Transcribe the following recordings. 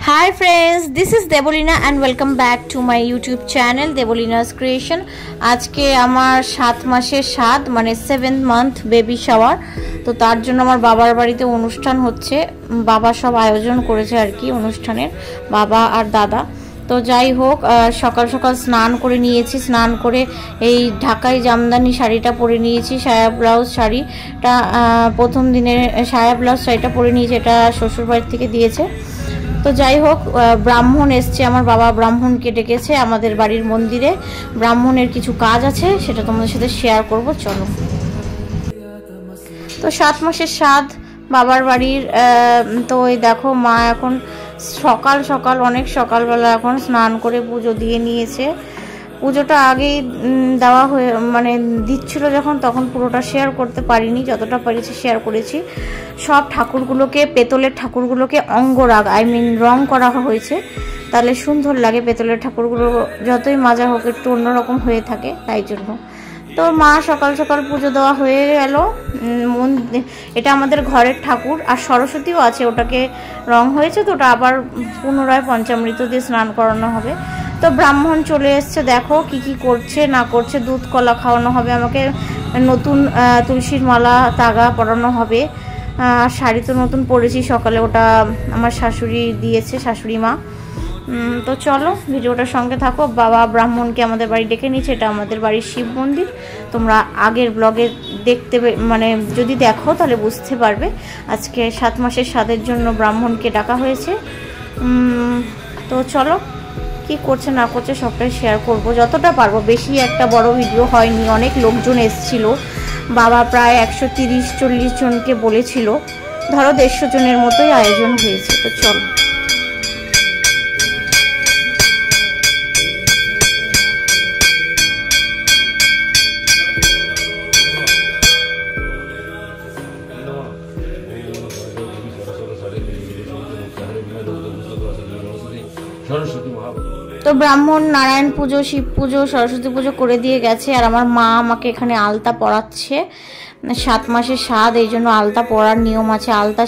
Hi friends, this is Debolina and welcome back to my YouTube channel Debolina's Creation. আজকে আমার 7 মাসের 7 মানে 7th month baby shower. তো তার জন্য আমার বাবার বাড়িতে অনুষ্ঠান হচ্ছে। বাবা সব আয়োজন করেছে আর কি অনুষ্ঠানের, বাবা আর দাদা। তো যাই হোক, সকাল সকাল স্নান করে নিয়েছি। স্নান করে এই ঢাকাই জামদানি শাড়িটা পরে নিয়েছি, সায়া ব্লাউজ শাড়িটা। প্রথম দিনের সায়া ব্লাউজ শাড়িটা পরে নিয়েছি, এটা শ্বশুর বাড়ি থেকে দিয়েছে। তো যাই হোক, ব্রাহ্মণ এসছে, আমার বাবা ব্রাহ্মণকে ডেকেছে আমাদের বাড়ির মন্দিরে। ব্রাহ্মণের কিছু কাজ আছে, সেটা তোমাদের সাথে শেয়ার করব, চলো। তো 7 মাসের 7 বাবার বাড়ির। তো এই দেখো, মা এখন সকাল সকাল অনেক সকালবেলা এখন স্নান করে পুজো দিয়ে নিয়েছে। পুজোটা আগেই দেওয়া হয়ে মানে দিচ্ছিল যখন, তখন পুরোটা শেয়ার করতে পারিনি, যতটা পেরেছি শেয়ার করেছি। সব ঠাকুরগুলোকে, পেতলের ঠাকুরগুলোকে অঙ্গরাগ রং করা হয়েছে, তাহলে সুন্দর লাগে। পেতলের ঠাকুরগুলো যতই মাজা হোক একটু অন্যরকম হয়ে থাকে, তাই জন্য। তো মা সকাল সকাল পুজো দেওয়া হয়ে গেল। এটা আমাদের ঘরের ঠাকুর, আর সরস্বতীও আছে, ওটাকে রং হয়েছে, তো ওটা আবার পুনরায় পঞ্চামৃত দিয়ে স্নান করানো হবে। তো ব্রাহ্মণ চলে এসছে, দেখো কি কি করছে না করছে। দুধ কলা খাওয়ানো হবে আমাকে, নতুন তুলসীর মালা তাগা পরানো হবে। শাড়ি তো নতুন পরেছি সকালে, ওটা আমার শাশুড়ি দিয়েছে, শাশুড়ি মা। তো চলো ভিডিওটার সঙ্গে থাকো। বাবা ব্রাহ্মণকে আমাদের বাড়ি ডেকে নিয়েছে, এটা আমাদের বাড়ির শিব মন্দির। তোমরা আগের ব্লগে দেখতে মানে যদি দেখো তাহলে বুঝতে পারবে। আজকে 7 মাসের 7-এর জন্য ব্রাহ্মণকে ডাকা হয়েছে। তো চলো, কি করছে না করছে সবটাই শেয়ার করব যতটা পারবো। বেশি একটা বড় ভিডিও হয়নি, অনেক লোকজন এসেছিল। বাবা প্রায় 130-140 জনকে বলেছিল, ধরো 150 জনের মতোই আয়োজন হয়েছে। তো চলো। তো ব্রাহ্মণ নারায়ণ পুজো, শিব পুজো, সরস্বতী পুজো করে দিয়ে গেছে। আর আমার মা আমাকে এখানে আলতা পরাচ্ছে। 7 মাসের 7, এই জন্য আলতা পরার নিয়ম আছে। আলতা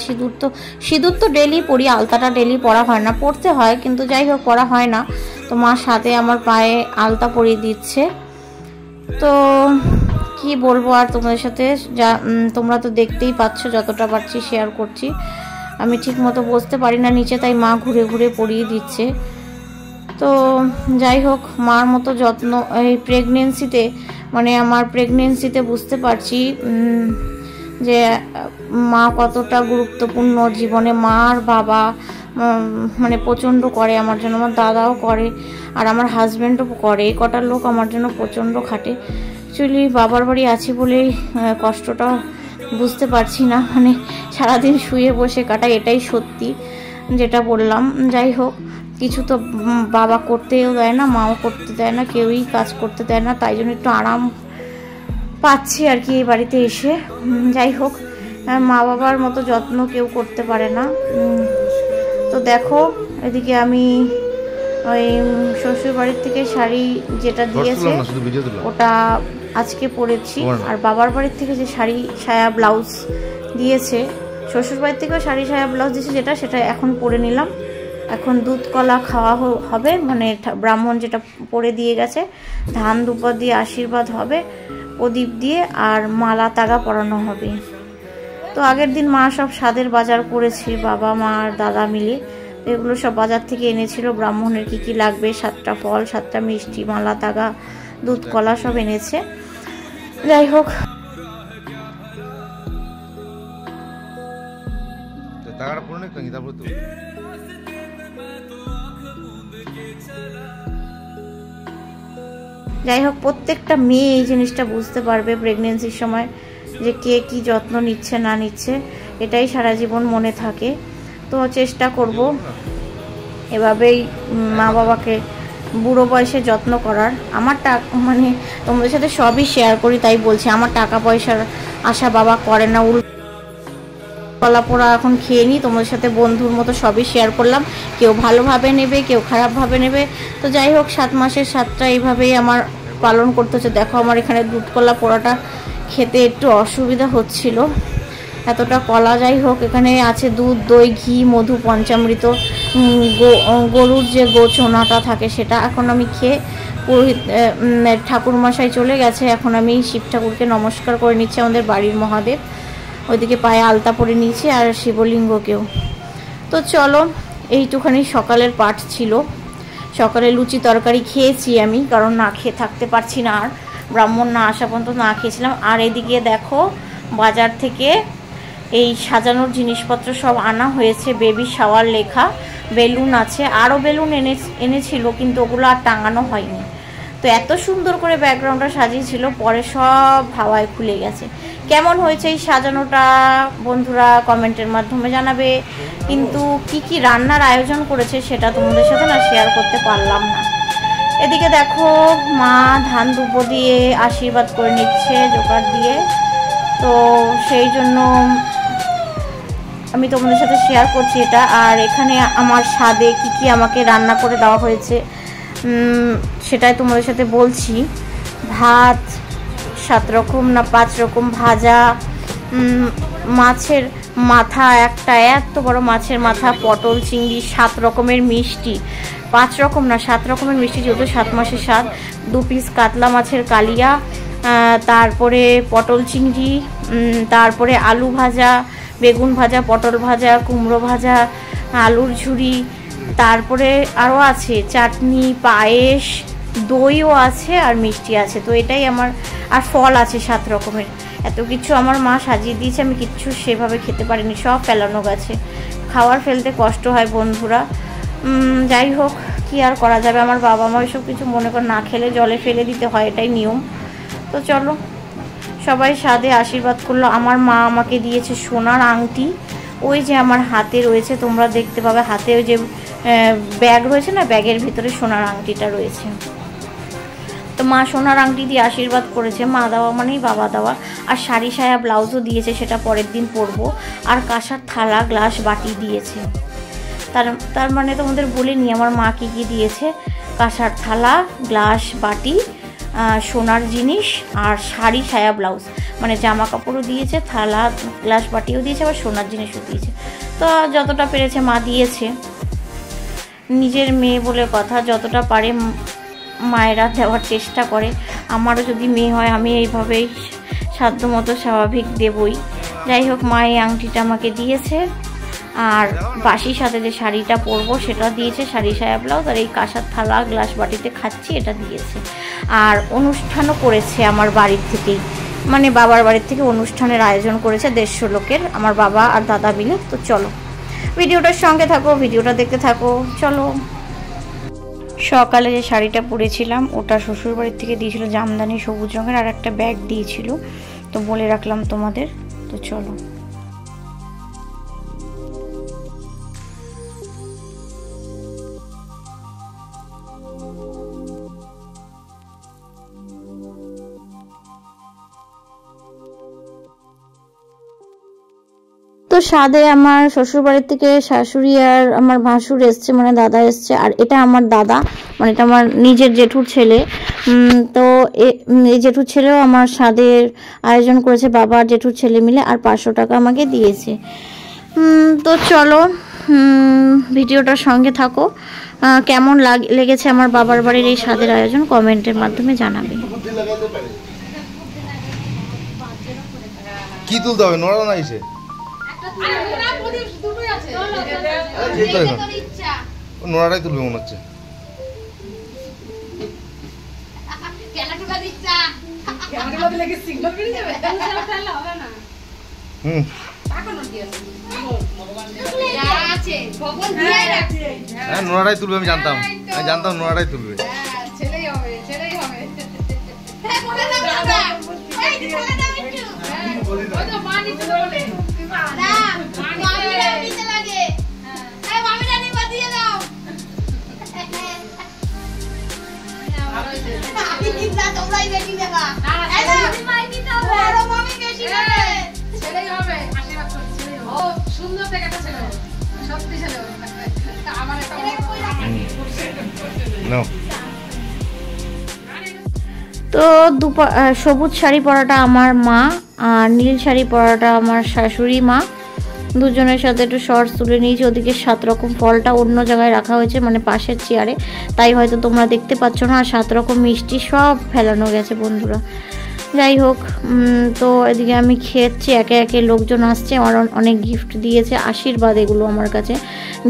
সিঁদুর তো ডেলি পরি, আলতাটা ডেলি পরা হয় না, পরতে হয় কিন্তু যাই হোক পরা হয় না। তো মা সাথে আমার পায়ে আলতা পরিয়ে দিচ্ছে। তো কি বলবো আর তোমাদের সাথে, যা তোমরা তো দেখতেই পাচ্ছ, যতটা পারছি শেয়ার করছি। আমি ঠিক মতো বসতে পারি না নিচে, তাই মা ঘুরে ঘুরে পরিয়ে দিচ্ছে। তো যাই হোক, মার মতো যত্ন এই প্রেগনেন্সিতে, মানে আমার প্রেগনেন্সিতে বুঝতে পারছি যে মা কতটা গুরুত্বপূর্ণ জীবনে। মা আর বাবা মানে প্রচণ্ড করে আমার জন্য, আমার দাদাও করে, আর আমার হাজব্যান্ডও করে। এই কটার লোক আমার জন্য প্রচণ্ড খাটে। অ্যাকচুয়ালি বাবার বাড়ি আছি বলেই কষ্টটা বুঝতে পারছি না, মানে সারাদিন শুয়ে বসে কাটাই, এটাই সত্যি যেটা বললাম। যাই হোক, কিছু তো বাবা করতেও দেয় না, মাও করতে দেয় না, কেউই কাজ করতে দেয় না, তাই জন্য একটু আরাম পাচ্ছি আর কি এই বাড়িতে এসে। যাই হোক, মা বাবার মতো যত্ন কেউ করতে পারে না। তো দেখো, এদিকে আমি ওই শ্বশুর বাড়ির থেকে শাড়ি যেটা দিয়েছে ওটা আজকে পরেছি, আর বাবার বাড়ির থেকে যে শাড়ি সায়া ব্লাউজ দিয়েছে, শ্বশুর বাড়ির থেকেও শাড়ি সায়া ব্লাউজ দিয়েছে যেটা, সেটা এখন পরে নিলাম। এখন দুধ কলা খাওয়া হবে, মানে ব্রাহ্মণ যেটা পরে দিয়ে গেছে, ধান দুপা দিয়ে আশীর্বাদ হবে, প্রদীপ দিয়ে, আর মালা তাগা পরানো হবে। তো আগের দিন মা সব স্বাদের বাজার করেছে, বাবা মা আর দাদা মিলে। এগুলো সব বাজার থেকে এনেছিল, ব্রাহ্মণের কি কি লাগবে, 7টা ফল, 7টা মিষ্টি, মালা তাগা, দুধ কলা সব এনেছে। যাই হোক, প্রত্যেকটা মেয়ে এই জিনিসটা বুঝতে পারবে প্রেগনেন্সির সময়, যে কে কি যত্ন নিচ্ছে না নিচ্ছে, এটাই সারা জীবন মনে থাকে। তো চেষ্টা করব এভাবেই মা বাবাকে বুড়ো বয়সে যত্ন করার। আমার মানে তোমাদের সাথে সবই শেয়ার করি, তাই বলছি। আমার টাকা পয়সার আশা বাবা করে না, কলা পোড়া এখন খেয়ে নিই, তোমাদের সাথে বন্ধুর মতো সবই শেয়ার করলাম। কেউ ভালোভাবে নেবে, কেউ খারাপভাবে নেবে। তো যাই হোক, 7 মাসের 7টা এইভাবেই আমার পালন করতে হচ্ছে। দেখো, আমার এখানে দুধ কলা পোড়াটা খেতে একটু অসুবিধা হচ্ছিল, এতটা কলা। যাই হোক, এখানে আছে দুধ, দই, ঘি, মধু, পঞ্চামৃত, গরুর যে গোচনাটা থাকে সেটা। এখন আমি খেয়ে পুরোহিত ঠাকুরমশাই চলে গেছে, এখন আমি শিব ঠাকুরকে নমস্কার করে নিচ্ছি, আমাদের বাড়ির মহাদেব। ওইদিকে পায়ে আলতা পরে নিয়েছি আর শিবলিঙ্গকেও। তো চলো, এইটুখানি সকালের পাঠ ছিল। সকালে লুচি তরকারি খেয়েছি আমি, কারণ না খেয়ে থাকতে পারছি না, আর ব্রাহ্মণ না আসা পর্যন্ত না খেয়েছিলাম। আর এদিকে দেখো, বাজার থেকে এই সাজানোর জিনিসপত্র সব আনা হয়েছে। বেবি শাওয়ার লেখা বেলুন আছে, আরও বেলুন এনেছিল, কিন্তু ওগুলো আর টাঙানো হয়নি। তো এত সুন্দর করে ব্যাকগ্রাউন্ডটা সাজিয়েছিল, পরে সব হাওয়ায় খুলে গেছে। কেমন হয়েছে এই সাজানোটা বন্ধুরা কমেন্টের মাধ্যমে জানাবে। কিন্তু কি কি রান্নার আয়োজন করেছে সেটা তোমাদের সাথে না শেয়ার করতে পারলাম না। এদিকে দেখো, মা ধান দুব্বো দিয়ে আশীর্বাদ করে নিচ্ছে জোকার দিয়ে। তো সেই জন্য আমি তোমাদের সাথে শেয়ার করছি এটা। আর এখানে আমার স্বাদে কি কি আমাকে রান্না করে দেওয়া হয়েছে সেটাই তোমাদের সাথে বলছি। ভাত 7 রকম না 5 রকম ভাজা, মাছের মাথা একটা, এত বড় মাছের মাথা, পটল চিংড়ি, 7 রকমের মিষ্টি, 5 রকম না 7 রকমের মিষ্টি, যেহেতু 7 মাসের স্বাদ। 2 পিস কাতলা মাছের কালিয়া, তারপরে পটল চিংড়ি, তারপরে আলু ভাজা, বেগুন ভাজা, পটল ভাজা, কুমড়ো ভাজা, আলুর ঝুড়ি, তারপরে আরও আছে চাটনি, পায়েস, দইও আছে আর মিষ্টি আছে। তো এটাই আমার, আর ফল আছে 7 রকমের। এত কিছু আমার মা সাজিয়ে দিয়েছে, আমি কিচ্ছু সেভাবে খেতে পারিনি, সব ফেলানো গেছে। খাওয়ার ফেলতে কষ্ট হয় বন্ধুরা। যাই হোক, কি আর করা যাবে, আমার বাবা মা এসব কিছু মনে করে না খেলে জলে ফেলে দিতে হয়, এটাই নিয়ম। তো চলো, সবাই স্বাদে আশীর্বাদ করলো। আমার মা আমাকে দিয়েছে সোনার আংটি, ওই যে আমার হাতে রয়েছে, তোমরা দেখতে পাবে হাতে ওই যে ব্যাগ রয়েছে না, ব্যাগের ভিতরে সোনার আংটিটা রয়েছে। তো মা সোনার আংটি দিয়ে আশীর্বাদ করেছে, মা দেওয়া মানেই বাবা দেওয়া। আর শাড়ি সায়া ব্লাউজও দিয়েছে, সেটা পরের দিন পরবো। আর কাঁসার থালা, গ্লাস, বাটি দিয়েছে। তার মানে তোমাদের বলিনি আমার মা কী কী দিয়েছে। কাঁসার থালা, গ্লাস, বাটি, সোনার জিনিস, আর শাড়ি সায়া ব্লাউজ, মানে জামা কাপড়ও দিয়েছে, থালা গ্লাস বাটিও দিয়েছে, আবার সোনার জিনিসও দিয়েছে। তো যতটা পেরেছে মা দিয়েছে। নিজের মেয়ে বলে কথা, যতটা পারে মায়েরা দেওয়ার চেষ্টা করে। আমারও যদি মেয়ে হয় আমি এইভাবেই সাধ্যমতো স্বাভাবিক দেবই। যাই হোক, মা এই আংটিটা আমাকে দিয়েছে। আর বাসির সাথে যে শাড়িটা পরবো সেটা দিয়েছে, শাড়ি সায়া ব্লাউজ। আর এই কাঁসার থালা, গ্লাস, বাটিতে খাচ্ছি এটা দিয়েছে। আর অনুষ্ঠানও করেছে আমার বাড়ির থেকেই, মানে বাবার বাড়ির থেকে অনুষ্ঠানের আয়োজন করেছে 150 লোকের, আমার বাবা আর দাদা মিলে। তো চলো, ভিডিওটার সঙ্গে থাকো, ভিডিওটা দেখতে থাকো। চলো, সকালে যে শাড়িটা পরেছিলাম ওটা শ্বশুর বাড়ির থেকে দিয়েছিল, জামদানি সবুজ রঙের, আর একটা ব্যাগ দিয়েছিল, তো বলে রাখলাম তোমাদের। তো চলো, তো স্বাদে আমার শ্বশুর বাড়ির থেকে শাশুড়ি আর আমার ভাসুর এসছে, মানে দাদা এসছে। আর এটা আমার দাদা, মানে এটা আমার নিজের জেঠুর ছেলে। তো এই জেঠুর ছেলেও আমার স্বাদের আয়োজন করেছে, বাবা আর জেঠুর ছেলে মিলে, আর 500 টাকা আমাকে দিয়েছে। তো চলো, ভিডিওটার সঙ্গে থাকো। কেমন লেগেছে আমার বাবার বাড়ির এই স্বাদের আয়োজন কমেন্টের মাধ্যমে জানাবে। কি তুলতে হবে, নোড়া না এসে নোড়াটাই তুলবে মনে হচ্ছে। হ্যাঁ, নোড়াটাই তুলবে, আমি জানতাম নোড়াটাই তুলবে। তো সবুজ শাড়ি পরাটা আমার মা, আর নীল শাড়ি পরাটা আমার শাশুড়ি মা। দুজনের সাথে একটু শর্টস তুলে নিয়েছি। ওদিকে 7 রকম ফলটা অন্য জায়গায় রাখা হয়েছে, মানে পাশের চেয়ারে, তাই হয়তো তোমরা দেখতে পাচ্ছ না। আর 7 রকম মিষ্টি সব ফেলানো গেছে বন্ধুরা। যাই হোক, তো এদিকে আমি খেয়েছি, একে একে লোকজন আসছে, আমার অনেক গিফট দিয়েছে, আশীর্বাদ এগুলো আমার কাছে।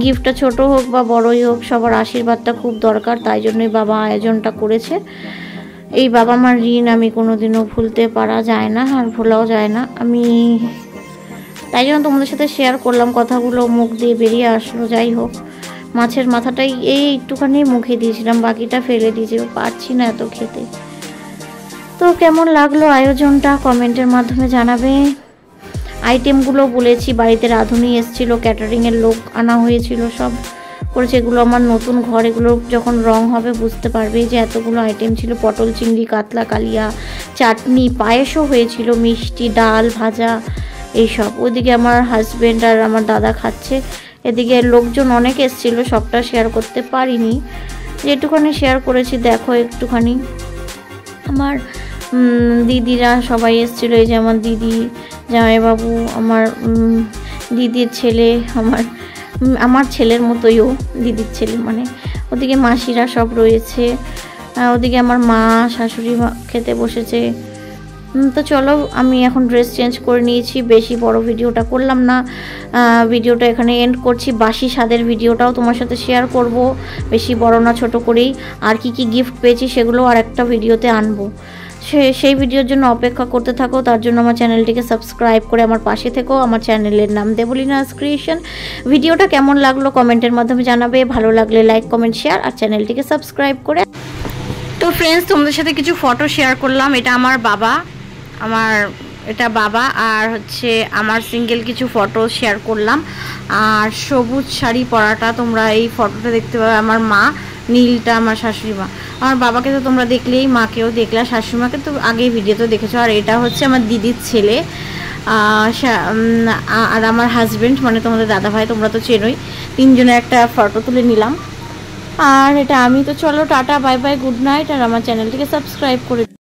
গিফটটা ছোট হোক বা বড়ই হোক, সবার আশীর্বাদটা খুব দরকার, তাই জন্যই বাবা আয়োজনটা করেছে। এই বাবা মার ঋণ আমি কোনোদিনও ভুলতে পারা যায় না, আর ভোলাও যায় না। আমি তাই জন্য তোমাদের সাথে শেয়ার করলাম, কথাগুলো মুখ দিয়ে বেরিয়ে আসলো। যাই হোক, মাছের মাথাটাই এই একটুখানি মুখে দিয়েছিলাম, বাকিটা ফেলে দিয়েছি, পারছি না এত খেতে। তো কেমন লাগলো আয়োজনটা কমেন্টের মাধ্যমে জানাবে। আইটেমগুলো বলেছি, বাড়িতে রাঁধুনি এসেছিলো, ক্যাটারিংয়ের লোক আনা হয়েছিল, সব করেছে। এগুলো আমার নতুন ঘর, এগুলো যখন রং হবে বুঝতে পারবে যে এতগুলো আইটেম ছিল। পটল চিংড়ি, কাতলা কালিয়া, চাটনি, পায়েসও হয়েছিল, মিষ্টি, ডাল, ভাজা, এইসব। ওইদিকে আমার হাজব্যান্ড আর আমার দাদা খাচ্ছে। এদিকে লোকজন অনেক এসেছিল, সবটা শেয়ার করতে পারিনি, যেটুখানি শেয়ার করেছি দেখো একটুখানি। আমার দিদিরা সবাই এসেছিলো, এই যে আমার দিদি, জামাইবাবু, আমার দিদির ছেলে, আমার ছেলের মতোইও দিদির ছেলে, মানে ওদিকে মাসিরা সব রয়েছে। ওদিকে আমার মা, শাশুড়ি মা খেতে বসেছে। তো চলো, আমি এখন ড্রেস চেঞ্জ করে নিয়েছি, বেশি বড় ভিডিওটা করলাম না, ভিডিওটা এখানে এন্ড করছি। বাসি স্বাদের ভিডিওটাও তোমার সাথে শেয়ার করব, বেশি বড় না, ছোট করেই। আর কি কি গিফট পেয়েছি সেগুলো আর একটা ভিডিওতে আনবো, সেই ভিডিওর জন্য অপেক্ষা করতে থাকো। তার জন্য আমার চ্যানেলটিকে সাবস্ক্রাইব করে আমার পাশে থেকো। আমার চ্যানেলের নাম দেবলিনাস ক্রিয়েশন। ভিডিওটা কেমন লাগলো কমেন্টের মাধ্যমে জানাবে, ভালো লাগলে লাইক, কমেন্ট, শেয়ার, আর চ্যানেলটিকে সাবস্ক্রাইব করে। তো ফ্রেন্ডস, তোমাদের সাথে কিছু ফটো শেয়ার করলাম। এটা আমার বাবা, এটা বাবা, আর হচ্ছে আমার সিঙ্গেল কিছু ফটো শেয়ার করলাম। আর সবুজ শাড়ি পরাটা তোমরা এই ফটোটা দেখতে পাবে আমার মা, নীলটা আমার শাশুড়ি মা। আমার বাবাকে তো তোমরা দেখলেই, মাকেও দেখলে, শাশুড়ি মাকে তো আগেই ভিডিওতে দেখেছো। আর এটা হচ্ছে আমার দিদির ছেলে, আর আমার হাজব্যান্ড, মানে তোমাদের দাদা ভাই, তোমরা তো চেনোই। তিনজনের একটা ফটো তুলে নিলাম। আর এটা আমি। তো চলো, tata, bye bye, good night. আর আমার চ্যানেলটিকে সাবস্ক্রাইব করে